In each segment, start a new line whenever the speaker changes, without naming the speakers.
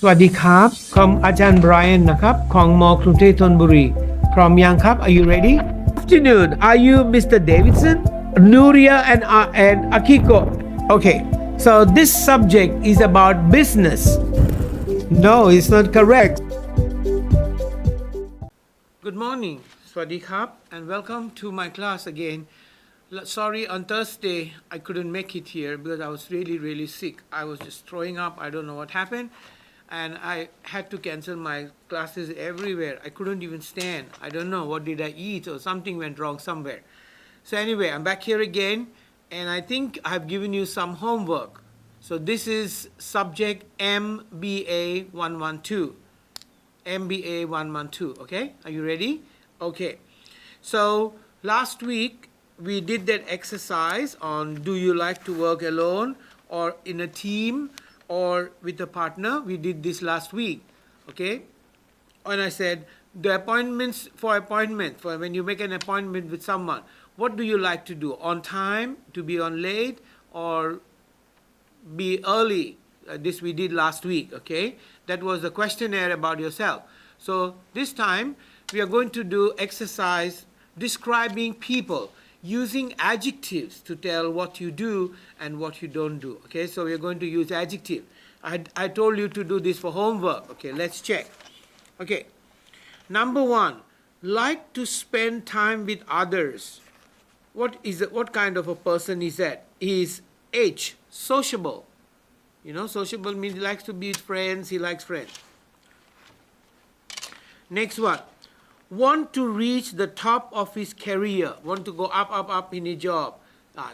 สวัสดีครับผมอาจารย์ไบรอันนะครับของมกรุงเทพธนบุรีพร้อมยังครับ Are you ready? Afternoon. Are you Mr. Davidson? Nuria and Akiko. Okay. So this subject is about business. No, it's not correct. Good morning. สวัสดีครับ and welcome to my class again. Sorry, on Thursday I couldn't make it here because I was really sick. I was just throwing up. I don't know what happened. And I had to cancel my classes everywhere. I couldn't even stand. I don't know what did I eat or something went wrong somewhere. So anyway, I'm back here again, and I think I've given you some homework. So this is subject MBA112. MBA112, okay? Are you ready? Okay. So last week we did that exercise on do you like to work alone or in a team or with a partner. We did this last week, okay? And I said the appointments for when you make an appointment with someone, what do you like to do? On time, to be on late, or be early? This we did last week, okay? That was the questionnaire about yourself. So this time we are going to do exercise describing people using adjectives to tell what you do and what you don't do. Okay, so we are going to use adjective. I told you to do this for homework. Okay, let's check. Okay, number one, like to spend time with others. What kind of a person is that? Is H, sociable. You know, sociable means he likes to be with friends, he likes friends. Next one, want to reach the top of his career, want to go up in his job.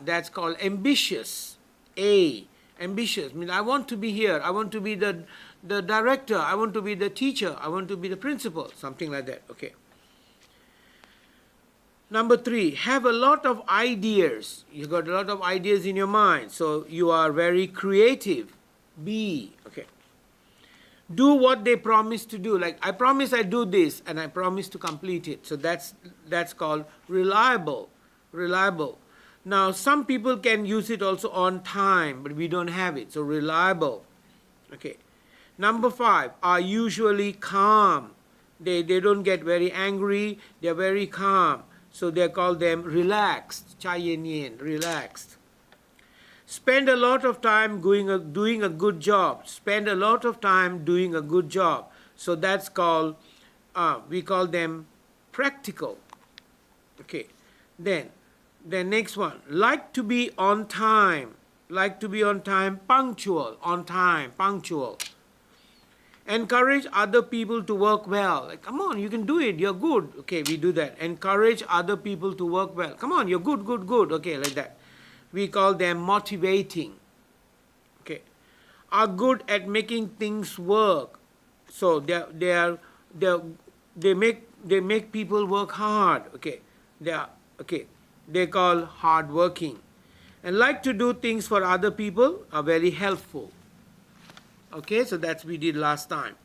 That's called ambitious. A, ambitious means I want to be here, I want to be the director, I want to be the teacher, I want to be the principal, something like that. Okay. Number three, have a lot of ideas. You got a lot of ideas in your mind, so you are very creative. B, okay. Do what they promise to do. Like I promise I do this and I promise to complete it. So that's called reliable. Reliable. Now some people can use it also on time, but we don't have it. So reliable. Okay. Number five, are usually calm. They don't get very angry. They're very calm. So they call them relaxed. Chai yen yen, relaxed. Spend a lot of time doing a good job. Spend a lot of time doing a good job. So that's called, we call them practical. Okay. Then next one, like to be on time. Like to be on time, punctual. On time, punctual. Encourage other people to work well. Like, come on, you can do it. You're good. Okay, we do that. Encourage other people to work well. Come on, you're good. Okay, like that. We call them motivating. Okay, are good at making things work. So they make people work hard. Okay, they call hard working, and like to do things for other people are very helpful. Okay, so that's we did last time.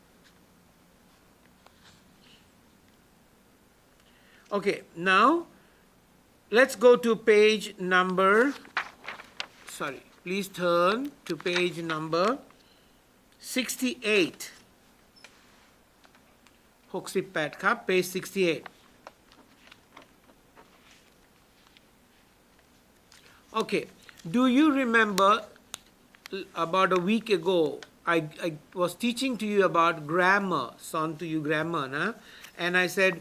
Okay, now let's go to page number. Sorry, please turn to page number 68. 68 ครับ page 68. Okay, do you remember about a week ago I was teaching to you about grammar, son to you grammar, nah? And I said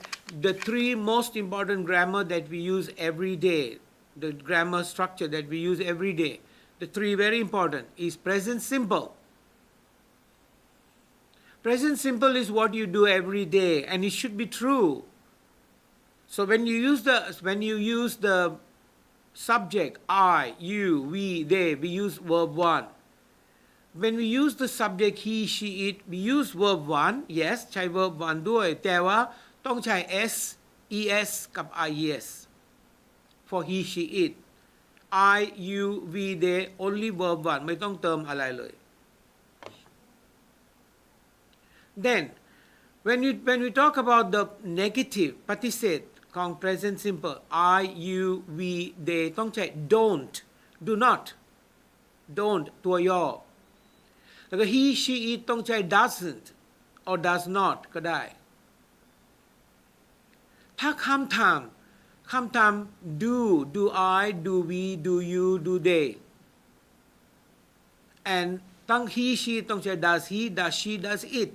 the three most important grammar that we use every day, the grammar structure that we use every day, the three very important is present simple. Present simple is what you do every day, and it should be true. So when you use the subject I, you, we, they, we use verb 1. When we use the subject he, she, it, we use verb 1. Yes, ใช้ verb 1 ด้วยแต่ว่าต้องใช้ s, es กับ ies for he, she, it. I, you, we, they, only verb 1 ไม่ต้องเติมอะไรเลย Then when we talk about the negative ปฏิเสธของ present simple I, you, we, they ต้องใช้ don't, do not, don't ตัวย่อ แล้วก็ he she it ต้องใช้ doesn't or does not ก็ได้ถ้าคำถาม do I do we do you do they and ตั้ง he she ต้องใช้ does he does she does it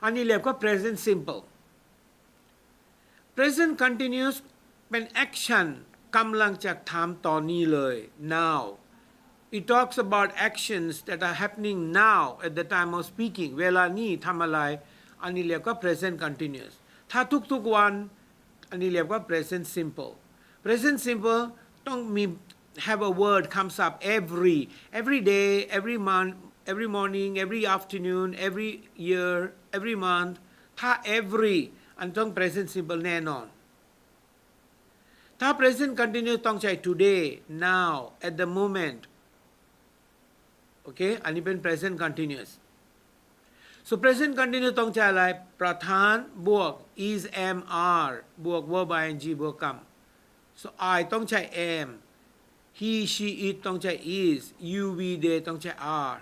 อันนี้เรียกว่า present simple present continuous เป็น action กำลังจะทำตอนนี้เลย now it talks about actions that are happening now at the time of speaking เวลานี้ทำอะไรอันนี้เรียกว่า present continuous ถ้าทุกๆวันอันนี้เรียกว่า present simple present simple ต้องมี have a word comes up every day every month every morning every afternoon every year every month ถ้า every อันต้อง present simple แน่นอนถ้า present continuous ต้องใช้ today now at the moment โอเคอันนี้เป็น present continuous so present continuous ต้องใช้อะไรประธานบวก is am are บวก verb ing บวกกรรม so I ต้องใช้ am he she it ต้องใช้ is you we they ต้องใช้ are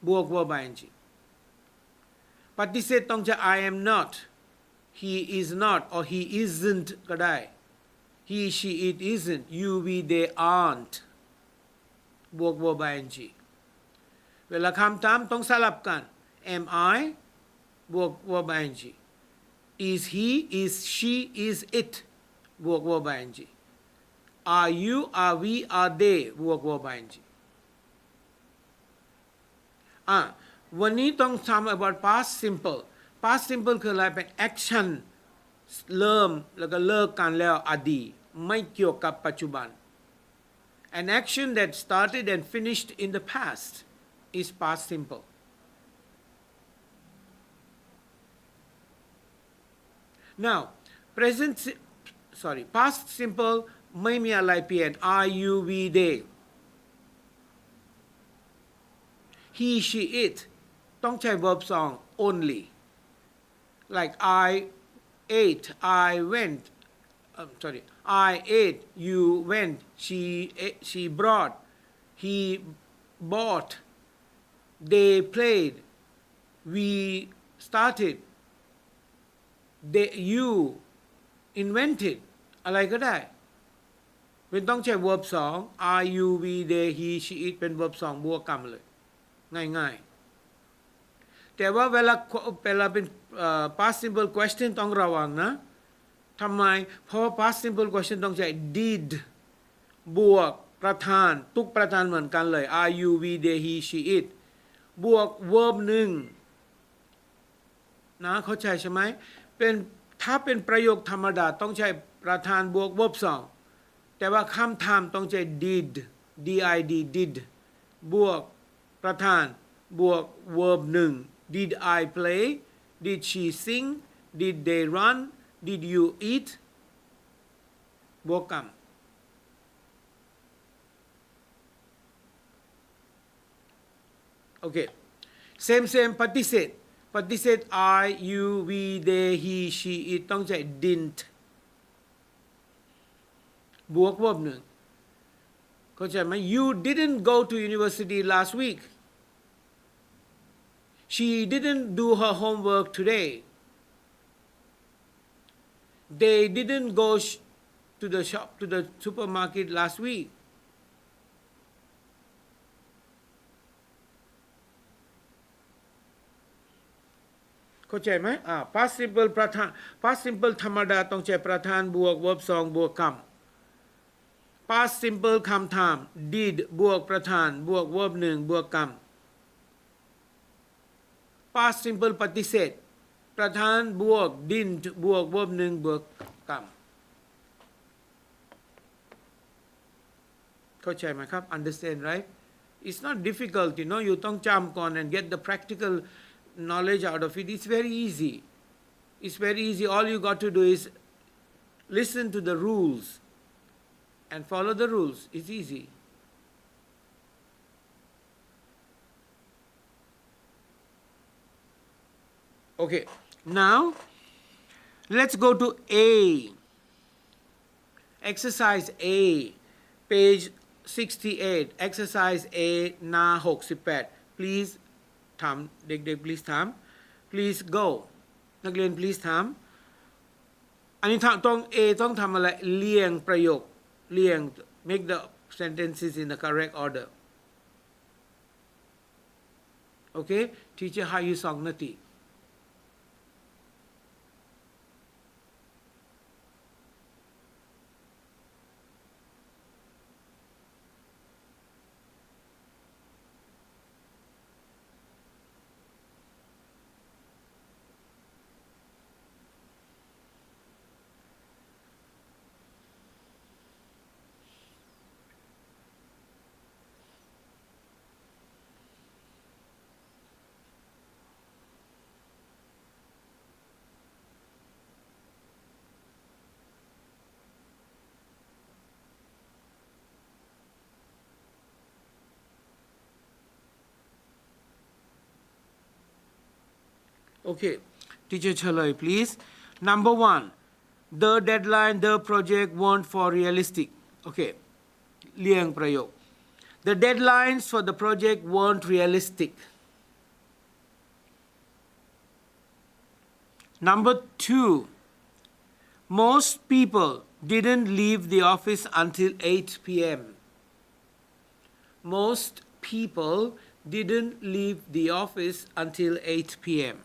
บวก verb ing ปฏิเสธต้องใช้ I am not he is not or he isn't ก็ได้ he she it isn't you we they aren't บวก verb ing เวลาคำถามต้องสลับกัน am I บวก verb ing is he is she is it บวก verb ing are you are we are they บวก verb ing วันนี้ต้องทำ about past simple past simple คืออะไรเป็น action เริ่มแล้วก็เลิกกันแล้วอดีตไม่เกี่ยวกับปัจจุบัน an action that started and finished in the past is past simple now past simple ไม่มีอะไรเปลี่ยน are you we they he she it ต้องใช้ verb song only like I ate I went I ate you went she brought he bought they played we started you invented อะไรก็ได้เป็นต้องใช้ verb 2 are you we they he she it เป็น verb 2บวกกรรมเลยง่ายๆแต่ว่าเวลาเป็น past simple question ต้องระวังนะทำไมเพราะ past simple question ต้องใช้ did บวกประธานทุกประธานเหมือนกันเลย are you we they he she it บวก verb หนึ่งนะเข้าใจใช่ไหมถ้าเป็นประโยคธรรมดาต้องใช้ประธานบวก verb สองแต่ว่าคำถามต้องใช้ did บวกประธานบวก verb หนึ่ง did I play did she sing did they run did you eat บวกกรรมโอเค same ปฏิเสธI you we they he she it ต้องใช้ didn't บวก verb หนึ่งเข้าใจไหม you didn't go to university last week she didn't do her homework today they didn't go to the supermarket last weekเข้าใจไหมpast simple ประธาน past simple ธรรมดาต้องใช้ประธานบวก verb 2บวกคำ past simple คำถาม did บวกประธานบวก verb 1บวกคำ past simple ปฏิเสธประธานบวก didn't บวก verb 1บวกคำเข้าใจไหมครับ understand right it's not difficult you ต้องจำก่อน and get the practical knowledge out of it. It's very easy. All you got to do is listen to the rules and follow the rules. It's easy. Okay, now let's go to A. Exercise A. page 68 exercise A หน้า68 please ถามเด็กๆ please ถาม please go นักเรียน please ถามอันนี้ต้อง A ต้องทำอะไรเรียงประโยคเรียง make the sentences in the correct order okay teacher ให้อยู่2 นาทีOkay, teacher เฉลย please. Number 1, the deadline, the project weren't for realistic. Okay, เรียงประโยค The deadlines for the project weren't realistic. Number 2, most people didn't leave the office until 8 p.m. Most people didn't leave the office until 8 p.m.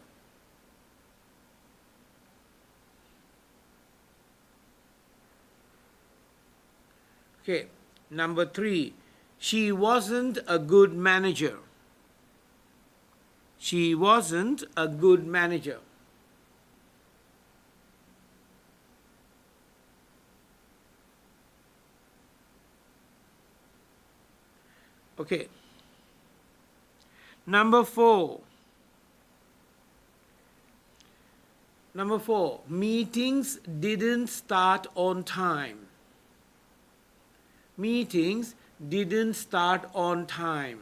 Okay, number 3, she wasn't a good manager. She wasn't a good manager. Okay. Number 4, meetings didn't start on time. Meetings didn't start on time.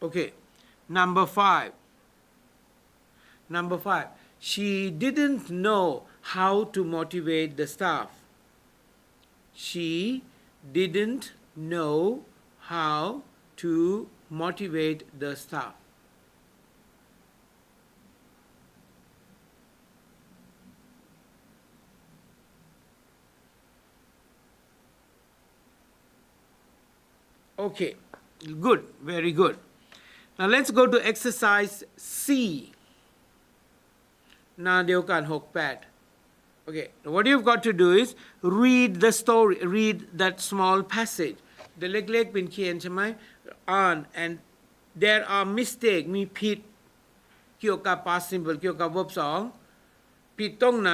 Okay, number 5, she didn't know how to motivate the staff. She didn't know how to motivate the staff. Okay, good, very good. Now let's go to exercise C. หน้าเดียวกัน68 Okay, what you've got to do is read the story, read that small passage. เด็กเล็กๆเป็นเขียนใช่ไหมอ่าน and there are mistake มีผิดเกี่ยวกับ past simple เกี่ยวกับ verb 2 ผิดตรงไหน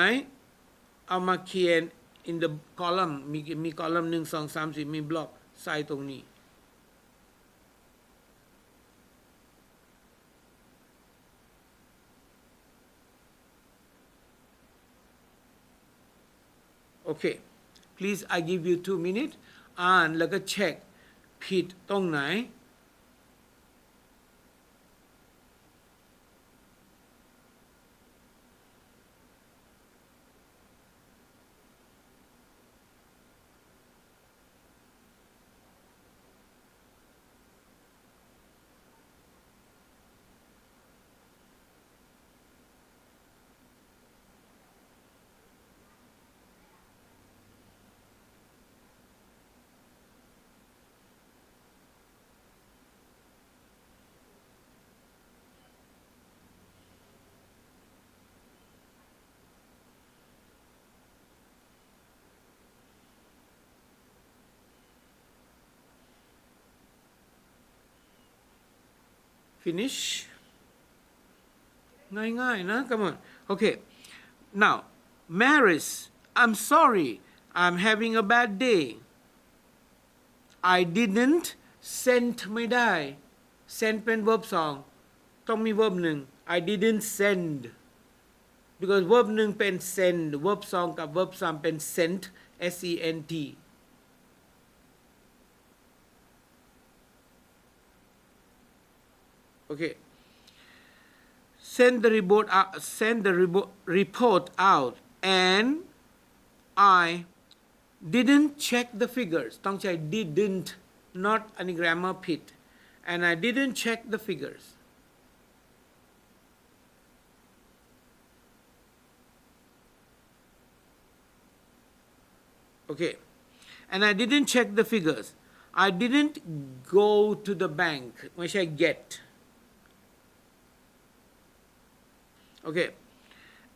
เอามาเขียน in the column มี column 1 2 3 4มี block ใส่ตรงนี้Okay, please I give you 2 minutes อ่านแล้วก็เช็คผิดตรงไหน Finish ง่ายๆนะ come on okay now Maris I'm sorry I'm having a bad day I didn't send ไม่ได้ send เป็น verb 2ต้องมี verb 1 I didn't send because verb 1เป็น send verb 2กับ verb 3เป็น sent S E N T Okay. Send the report out and I didn't check the figures ต้องใช้ didn't not อันนี้ grammar ผิด and I didn't check the figures okay and I didn't check the figures I didn't go to the bank ไม่ใช่ get okay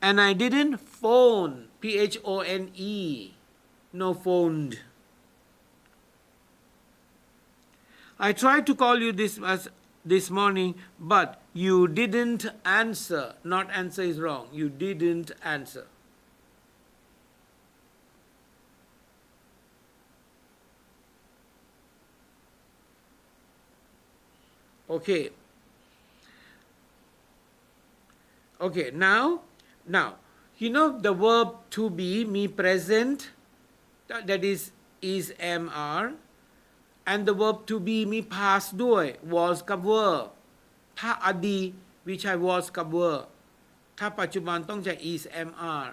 and I didn't phone phone no phoned I tried to call you this morning but you didn't answer not answer is wrong you didn't answer okay okay now you know the verb to be มี present that is am are and the verb to be มี past ด้วย was กับ were ถ้าอดีตวิชัย was กับ were ถ้าปัจจุบันต้องใช้ is am are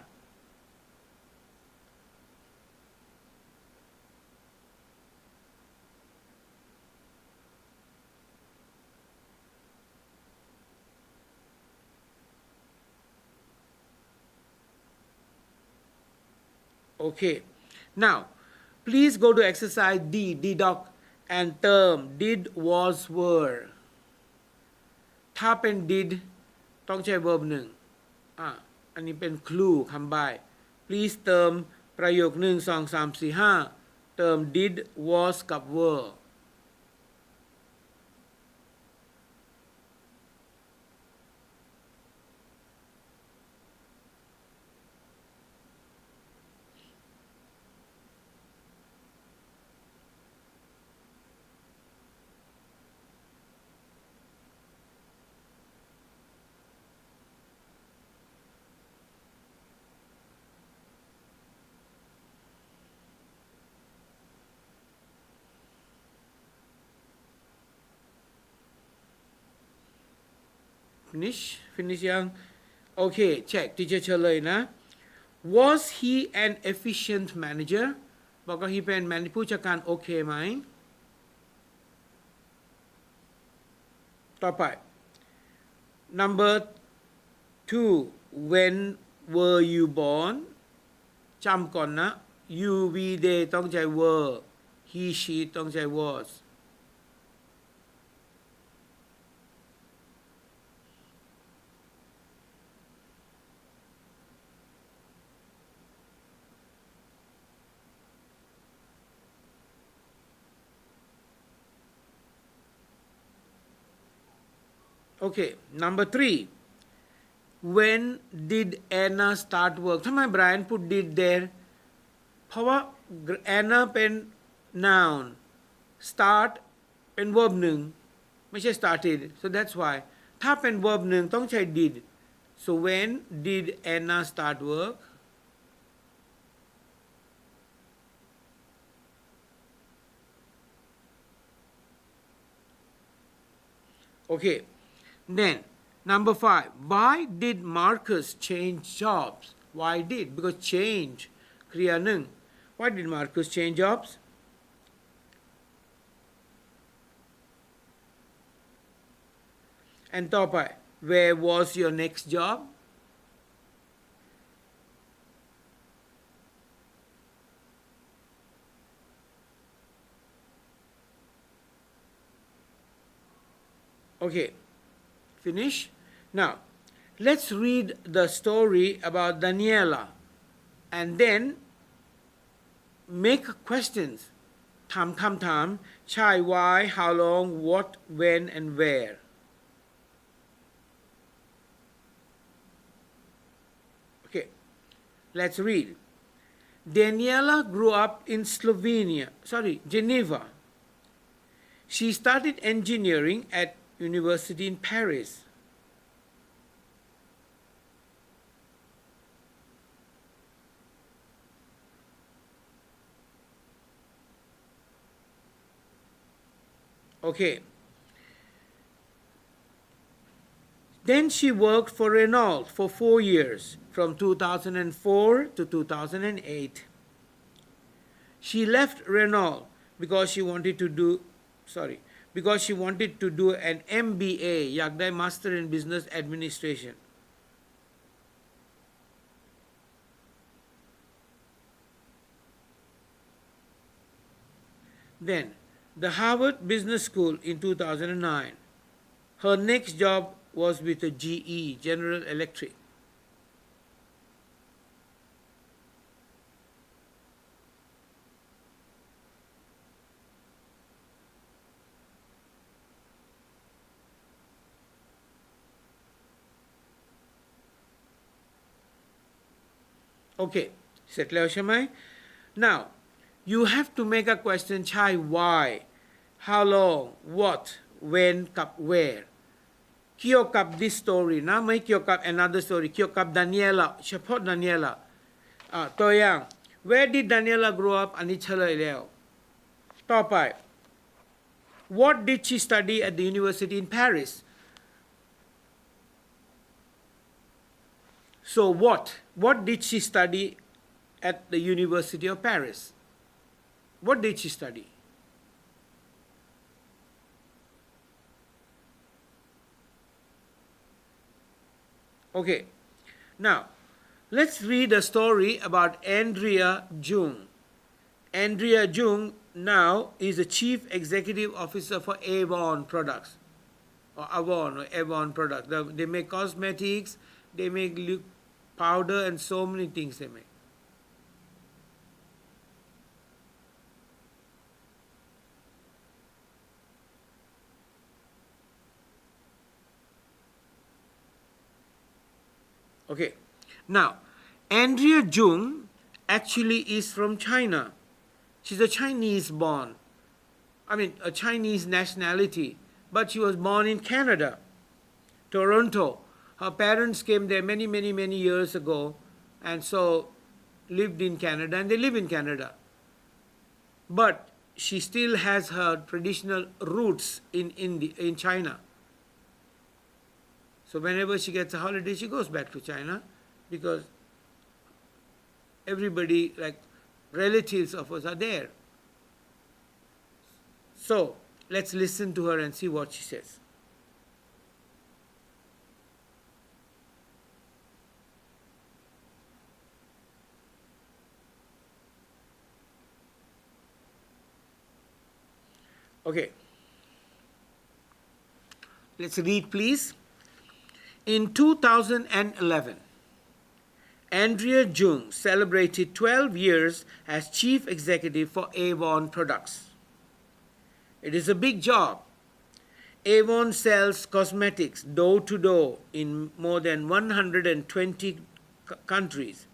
okay now please go to exercise D deduct and term did was were ถ้าเป็น did ต้องใช้ verb หนึ่งอันนี้เป็น clue คำใบ้ please เติมประโยค1 2 3 4 5เติม did was กับ were finish ยังโอเค check ที่จะเฉลยนะ was he an efficient manager บอกว่า he เป็นผู้จัดการโอเคไหมต่อไป number 2 when were you born จำก่อนนะ you we they ต้องใช้ were he she ต้องใช้ was okay number 3 when did Anna start work ทำไม Brian put did there เพราะว่า Anna เป็น noun start เป็น verb หนึ่งไม่ใช่ started so that's why ถ้าเป็น verb หนึ่งต้องใช้ did so when did Anna start work okay then number 5 why did Marcus change jobs why did because change เคลียร์หนึ่ง why did Marcus change jobs and ต่อไป where was your next job okay finish now let's read the story about Daniela and then make questions ถามคำถามใช่ why how long what when and where okay let's read Daniela grew up in Geneva she studied engineering at University in Paris okay Then she worked for Renault for 4 years, from 2004 to 2008. She left Renault because she wanted to do an MBA อยากได้ Master in Business Administration. Then the Harvard Business School in 2009. Her next job was with the GE, General Electric. Okay, เสร็จแล้วใช่ไหม Now you have to make a question ใช่ why how long what when กับ where เกี่ยวกับ this story นะไม่เกี่ยวกับ another story เกี่ยวกับ Daniela เฉพาะ Daniela ตัวอย่าง where did Daniela grow up อันนี้เฉลยแล้วต่อไป what did she study at the university in Paris so what did she study at the University of Paris what did she study Okay, now let's read a story about Andrea Jung. Andrea Jung now is the Chief Executive Officer for Avon Products, or Avon Products. They make cosmetics, they make lip powder, and so many things they make. Okay, now Andrea Jung actually is from China. She's a Chinese born, a Chinese nationality, but she was born in Canada, Toronto. Her parents came there many years ago, and so lived in Canada, and they live in Canada. But she still has her traditional roots in China. So whenever she gets a holiday, she goes back to China because everybody, like relatives of us, are there. So let's listen to her and see what she says. Okay. Let's read, please. In 2011, Andrea Jung celebrated 12 years as Chief Executive for Avon Products. It is a big job. Avon sells cosmetics door-to-door in more than 120 countries.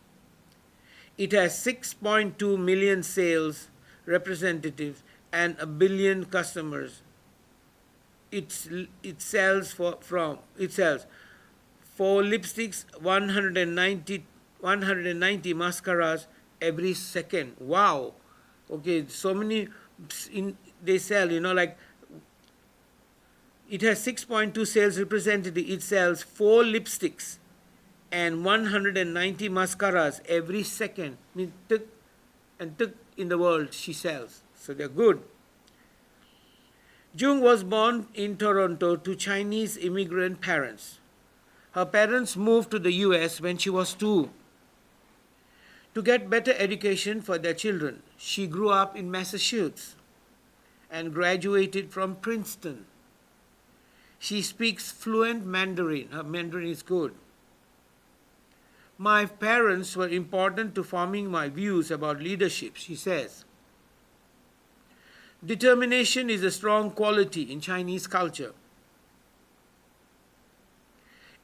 It has 6.2 million sales representatives and 1 billion customers. It sells 4 lipsticks, 190 mascaras every second. Wow. Okay, so many they sell, like it has 6.2 sales representative. It sells 4 lipsticks and 190 mascaras every second. I mean, in the world she sells. So they're good. Jung was born in Toronto to Chinese immigrant parents. Her parents moved to the US when she was 2 to get better education for their children. She grew up in Massachusetts and graduated from Princeton. She speaks fluent Mandarin. Her Mandarin is good. My parents were important to forming my views about leadership, she says. Determination is a strong quality in Chinese culture.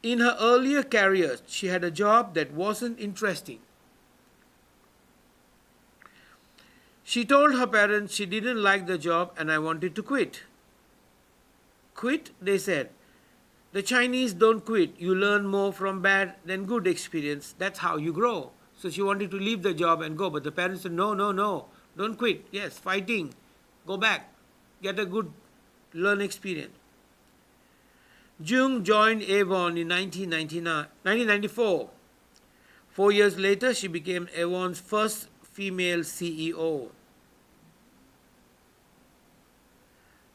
In her earlier career, she had a job that wasn't interesting. She told her parents she didn't like the job and I wanted to quit. Quit, they said. The Chinese don't quit. You learn more from bad than good experience. That's how you grow. So she wanted to leave the job and go, but the parents said, no, don't quit. Yes, fighting. Go back. Get a good learn experience. Jung joined Avon in 1994. 4 years later, she became Avon's first female CEO.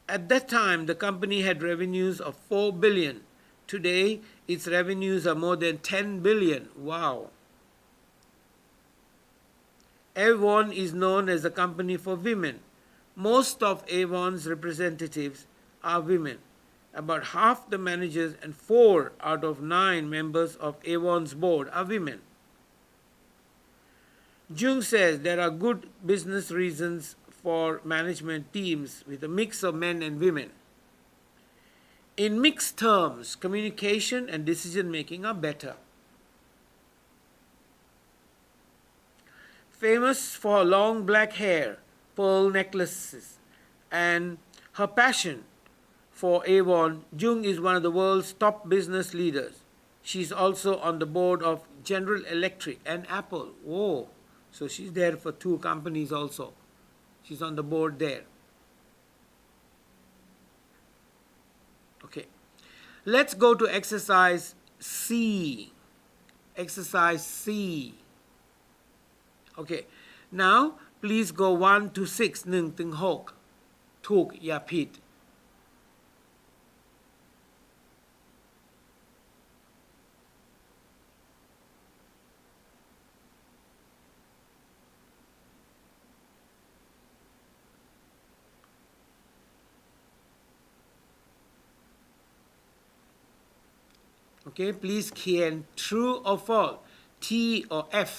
At that time, the company had revenues of 4 billion. Today, its revenues are more than 10 billion. Wow. Avon is known as a company for women. Most of Avon's representatives are women. About half the managers and 4 out of 9 members of Avon's board are women. Jung says there are good business reasons for management teams with a mix of men and women. In mixed terms, communication and decision making are better. Famous for her long black hair, pearl necklaces, and her passion for Avon, Jung is one of the world's top business leaders. She is also on the board of General Electric and Apple. Whoa! So she's there for 2 companies also. She's on the board there. Okay. Let's go to exercise C. Exercise C. Okay. Now, please go 1 to 6. 1 ถึง 6. ถูกอย่าผิด. Okay, please เขียน true or false, T or F.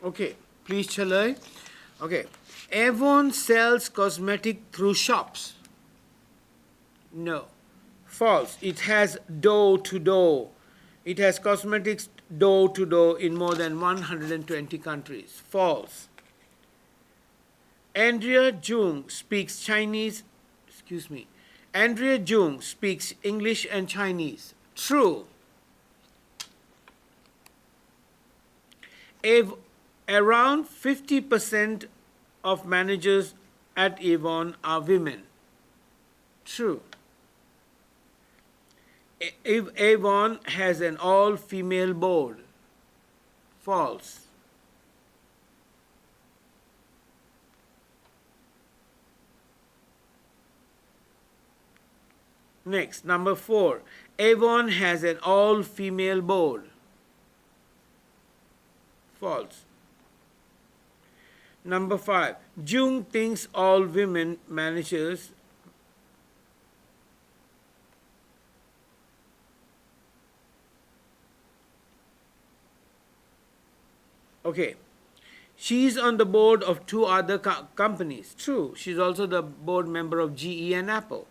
Okay, please เฉลย. Okay, Avon sells cosmetic through shops. No. False. It has door to door. It has cosmetics door to door in more than 120 countries. False. Andrea Jung speaks Chinese. Excuse me. Andrea Jung speaks English and Chinese. True. Around 50% of managers at Avon are women. True. Avon has an all-female board. False. Next, number 4. Avon has an all-female board. False. Number 5. Jung thinks all women managers Okay. She's on the board of 2 other companies. True. She's also the board member of GE and Apple.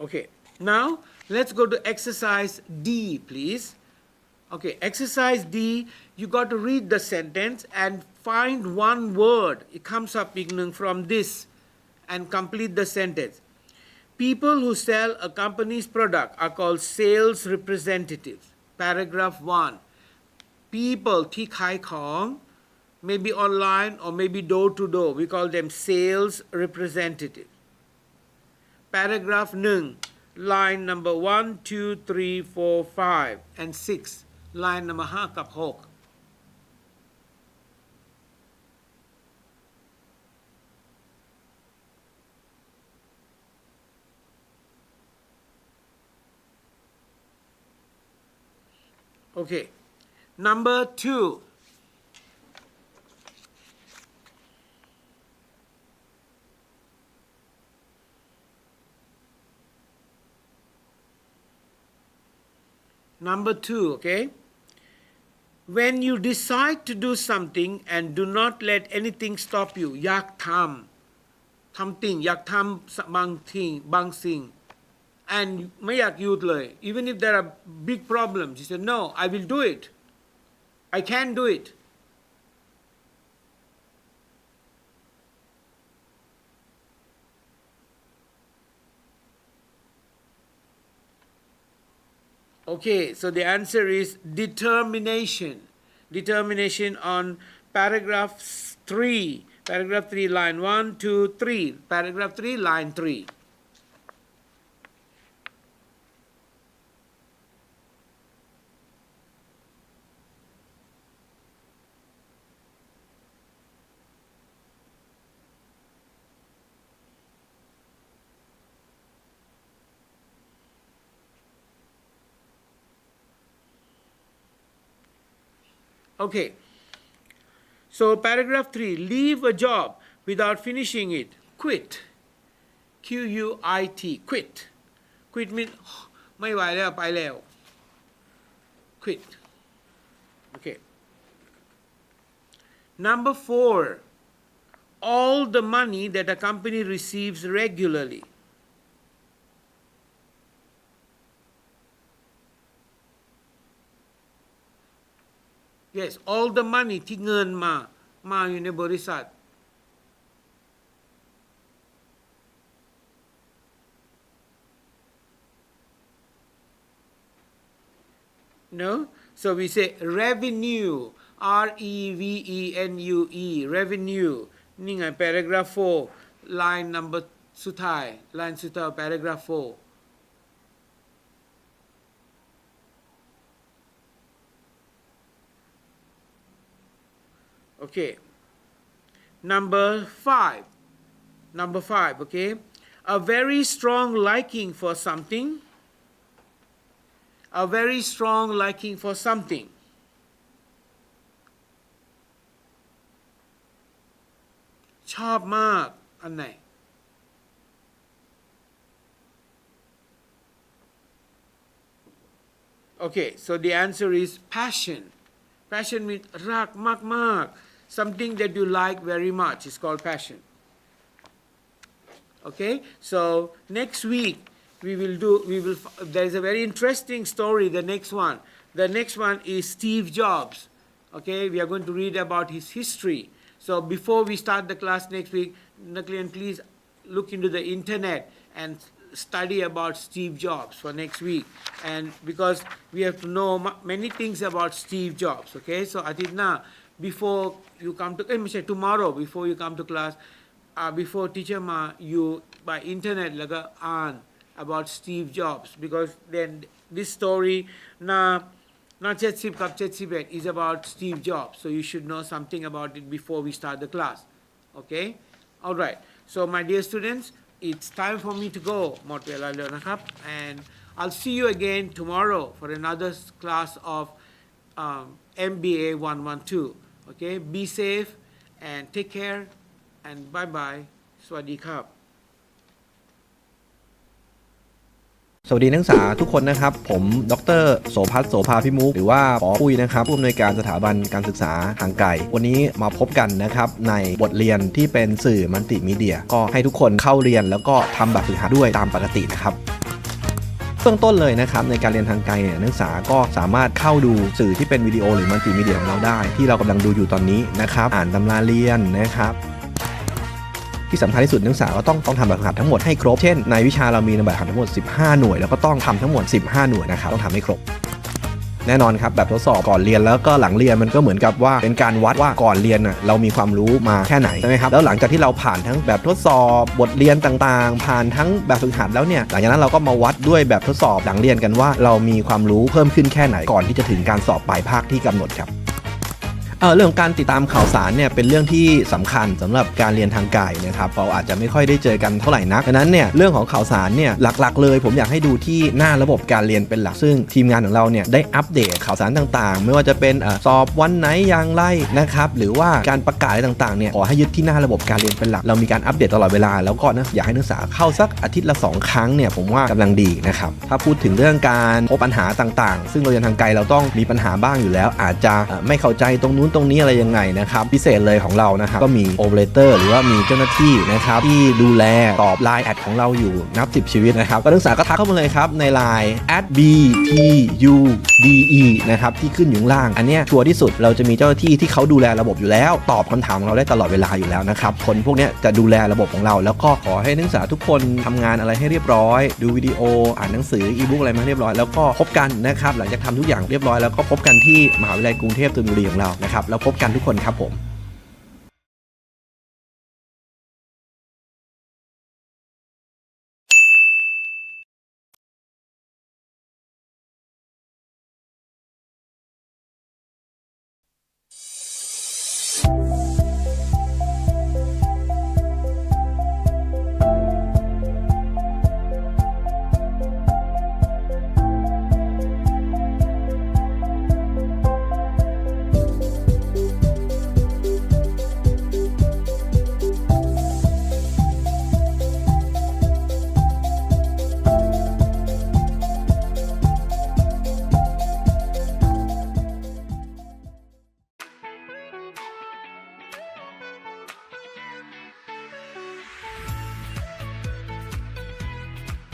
Okay, now let's go to exercise D, please. Okay, exercise D, you got to read the sentence and find one word. It comes up from this and complete the sentence. People who sell a company's product are called sales representatives. Paragraph 1. People ที่ขายของ maybe online or maybe door to door. We call them sales representatives. Paragraph 1. Line number 1, 2, 3, 4, 5 and 6. Line number 5 กับ 6. Okay. Number 2. Number 2, okay? When you decide to do something and do not let anything stop you อยากทำสิ่งอยากทำบางสิ่ง and ไม่อยากหยุดเลย even if there are big problems you say no I will do it I can do it okay so the answer is determination on paragraph 3 line 1 2 3 paragraph 3 line 3. Okay, so paragraph 3, leave a job without finishing it. Quit. Quit. Quit means ไม่ไหวแล้วไปแล้ว Quit. Okay. Number 4, all the money that a company receives regularly. Yes, all the money ที่เงินมาอยู่ในบริษัท No, so we say revenue revenue revenue นี่ไง paragraph 4 line number สุดท้าย line สุดท้าย paragraph 4. Okay, number 5, okay, a very strong liking for something,ชอบมากอันไหน Okay, so the answer is passion means รักมากๆsomething that you like very much is called passion. Okay, so next week there is a very interesting story. The next one is Steve Jobs. Okay, we are going to read about his history. So before we start the class next week, Naklian, please look into the internet and study about Steve Jobs for next week, and because we have to know many things about Steve Jobs. Okay, so Atidna, before you come to tomorrow before you come to class, before teacher you by internet laga on about Steve Jobs, because then this story na 70 กับ71 is about Steve Jobs, so you should know something about it before we start the class. Okay, all right, so my dear students, it's time for me to go หมดเวลาแล้วนะครับ and I'll see you again tomorrow for another class of MBA112. Okay, be safe and take care and bye bye สวัสดีครับ
สวัสดีนักศึกษาทุกคนนะครับผมดร.โสภัส โสภาพิมุขหรือว่าปอปุ้ยนะครับผู้อำนวยการสถาบันการศึกษาทางไกลวันนี้มาพบกันนะครับในบทเรียนที่เป็นสื่อมัลติมีเดียก็ให้ทุกคนเข้าเรียนแล้วก็ทำแบบฝึกหัดด้วยตามปกตินะครับเบื้องต้นเลยนะครับในการเรียนทางไกลเนี่ยนักศึกษาก็สามารถเข้าดูสื่อที่เป็นวิดีโอหรือมัลติมีเดียของเราได้ที่เรากำลังดูอยู่ตอนนี้นะครับอ่านตำราเรียนนะครับ ที่สำคัญที่สุดนักศึกษาก็ต้องทำแบบฝึกหัดทั้งหมดให้ครบเช่นในวิชาเรามีแบบฝึกหัดทั้งหมด15หน่วยแล้วก็ต้องทำทั้งหมด15หน่วยนะครับต้องทำให้ครบแน่นอนครับแบบทดสอบก่อนเรียนแล้วก็หลังเรียนมันก็เหมือนกับว่าเป็นการวัดว่าก่อนเรียนเรามีความรู้มาแค่ไหนใช่ไหมครับแล้วหลังจากที่เราผ่านทั้งแบบทดสอบบทเรียนต่างๆผ่านทั้งแบบฝึกหัดแล้วเนี่ยหลังจากนั้นเราก็มาวัดด้วยแบบทดสอบหลังเรียนกันว่าเรามีความรู้เพิ่มขึ้นแค่ไหนก่อนที่จะถึงการสอบปลายภาคที่กำหนดครับเรื่องการติดตามข่าวสารเนี่ยเป็นเรื่องที่สำคัญสำหรับการเรียนทางไกลนะครับเราอาจจะไม่ค่อยได้เจอกันเท่าไหร่นักดังนั้นเนี่ยเรื่องของข่าวสารเนี่ยหลักๆเลยผมอยากให้ดูที่หน้าระบบการเรียนเป็นหลักซึ่งทีมงานของเราเนี่ยได้อัปเดตข่าวสารต่างๆไม่ว่าจะเป็นสอบวันไหนอย่างไรนะครับหรือว่าการประกาศอะไรต่างๆเนี่ยขอให้ยึดที่หน้าระบบการเรียนเป็นหลักเรามีการอัปเดตตลอดเวลาแล้วก็อยากให้นักศึกษาเข้าสักอาทิตย์ละ2 ครั้งเนี่ยผมว่ากำลังดีนะครับถ้าพูดถึงเรื่องการพบปัญหาต่างๆซึ่งเราเรียนทางไกลเราต้องมีปัญหาบ้างอยู่แล้วอาจจะไม่เข้าใจตรงนู้นตรงนี้อะไรยังไงนะครับพิเศษเลยของเรานะครับก็มีโอเปอเรเตอร์หรือว่ามีเจ้าหน้าที่นะครับที่ดูแลตอบ LINE แอดของเราอยู่นับ10ชีวิตนะครับก็นักศึกษาก็ทักเข้ามาเลยครับใน LINE @btude นะครับที่ขึ้นอยู่ข้างล่างอันนี้ชัวร์ที่สุดเราจะมีเจ้าหน้าที่ที่เขาดูแลระบบอยู่แล้วตอบคำถามของเราได้ตลอดเวลาอยู่แล้วนะครับคนพวกนี้จะดูแลระบบของเราแล้วก็ขอให้นักศึกษาทุกคนทำงานอะไรให้เรียบร้อยดูวิดีโออ่านหนังสืออีบุ๊กอะไรมาเรียบร้อยแล้วก็พบกันนะครับหลังจากทำทุกอย่างเรียบร้อยแล้วก็พบกันที่มหาวิทยาลัยกรุงเทพธนบุรีของเรานะครับแล้วพบกันทุกคนครับผม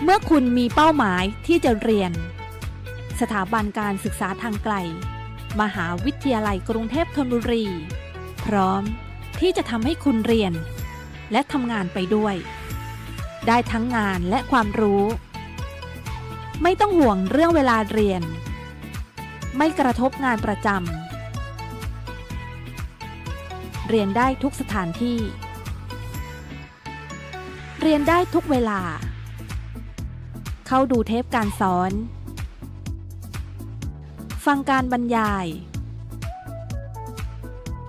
เมื่อคุณมีเป้าหมายที่จะเรียนสถาบันการศึกษาทางไกลมหาวิทยาลัยกรุงเทพธนบุรีพร้อมที่จะทำให้คุณเรียนและทำงานไปด้วยได้ทั้งงานและความรู้ไม่ต้องห่วงเรื่องเวลาเรียนไม่กระทบงานประจำเรียนได้ทุกสถานที่เรียนได้ทุกเวลาเข้าดูเทปการสอนฟังการบรรยาย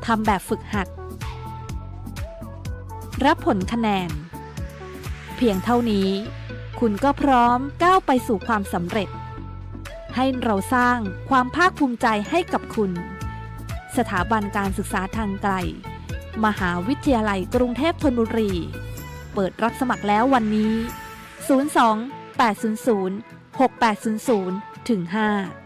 ทำแบบฝึกหัดรับผลคะแนนเพียงเท่านี้คุณก็พร้อมก้าวไปสู่ความสำเร็จให้เราสร้างความภาคภูมิใจให้กับคุณสถาบันการศึกษาทางไกลมหาวิทยาลัยกรุงเทพธนบุรีเปิดรับสมัครแล้ววันนี้02 800 6800 5